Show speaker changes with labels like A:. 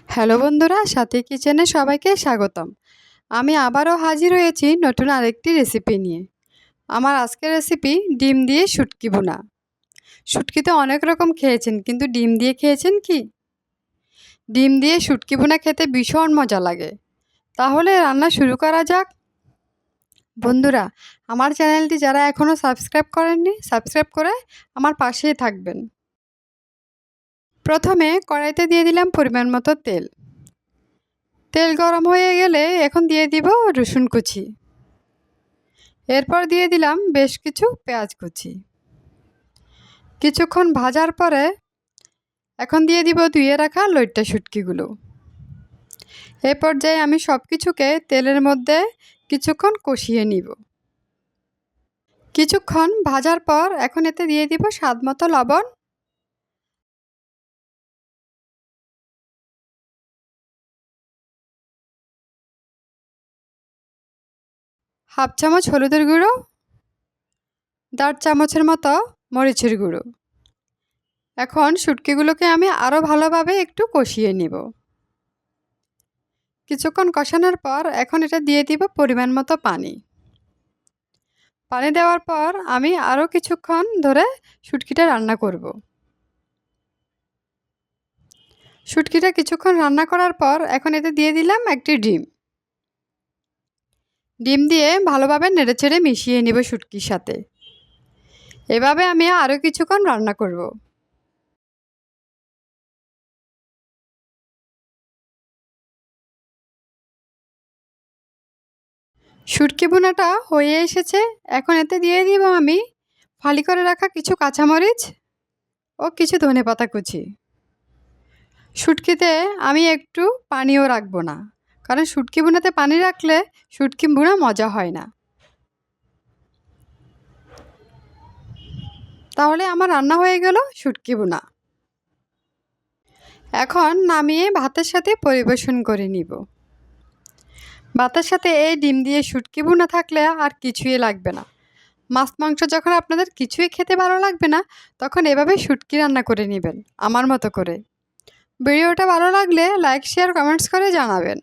A: Hello বন্ধুরা, সাথী কিচেনে সবাইকে স্বাগতম। আমি আবারও হাজির হয়েছি নতুন আরেকটি রেসিপি নিয়ে। আমার আজকের রেসিপি ডিম দিয়ে শুটকি ভুনা। শুটকি তো অনেক রকম খেয়েছেন, কিন্তু ডিম দিয়ে খেয়েছেন কি? ডিম দিয়ে শুটকি ভুনা খেতে ভীষণ মজা লাগে। তাহলে রান্না শুরু করা যাক। বন্ধুরা, আমার চ্যানেলটি যারা এখনও সাবস্ক্রাইব করেননি, সাবস্ক্রাইব করে আমার পাশেই থাকবেন। প্রথমে কড়াইতে দিয়ে দিলাম পরিমাণ মতো তেল। তেল গরম হয়ে গেলে এখন দিয়ে দিব রসুন কুচি। এরপর দিয়ে দিলাম বেশ কিছু পেঁয়াজ কুচি। কিছুক্ষণ ভাজার পরে এখন দিয়ে দিব ধুয়ে রাখা লইট্টা শুটকিগুলো। এই পর্যায়ে আমি সব কিছুকে তেলের মধ্যে কিছুক্ষণ কষিয়ে নিব। কিছুক্ষণ ভাজার পর এখন এতে দিয়ে দিব স্বাদ মতো লবণ, হাফ চামচ হলুদের গুঁড়ো, 1.5 চামচের মতো মরিচের গুঁড়ো। এখন শুটকিগুলোকে আমি আরও ভালোভাবে একটু কষিয়ে নিব। কিছুক্ষণ কষানোর পর এখন এটা দিয়ে দিব পরিমাণ মতো পানি। পানি দেওয়ার পর আমি আরও কিছুক্ষণ ধরে শুটকিটা রান্না করব। শুটকিটা কিছুক্ষণ রান্না করার পর এখন এতে দিয়ে দিলাম একটি ডিম। ডিম দিয়ে ভালোভাবে নেড়েচেড়ে মিশিয়ে নেব শুটকির সাথে। এভাবে আমি আরও কিছুক্ষণ রান্না করব। শুটকি ভুনাটা হয়ে এসেছে। এখন এতে দিয়ে দিব আমি ফালি করে রাখা কিছু কাঁচামরিচ ও কিছু ধনেপাতা কুচি। শুটকিতে আমি একটু পানিও রাখবো না, কারণ শুটকি ভুনাতে পানি রাখলে শুটকি ভুনা মজা হয় না। তাহলে আমার রান্না হয়ে গেল শুটকি ভুনা। এখন নামিয়ে ভাতের সাথে পরিবেশন করে নিব। ভাতের সাথে এই ডিম দিয়ে শুটকি ভুনা থাকলে আর কিছুই লাগবে না। মাছ মাংস যখন আপনাদের কিছুই খেতে ভালো লাগবে না, তখন এভাবে শুটকি রান্না করে নেবেন আমার মতো করে। ভিডিওটা ভালো লাগলে লাইক, শেয়ার, কমেন্টস করে জানাবেন।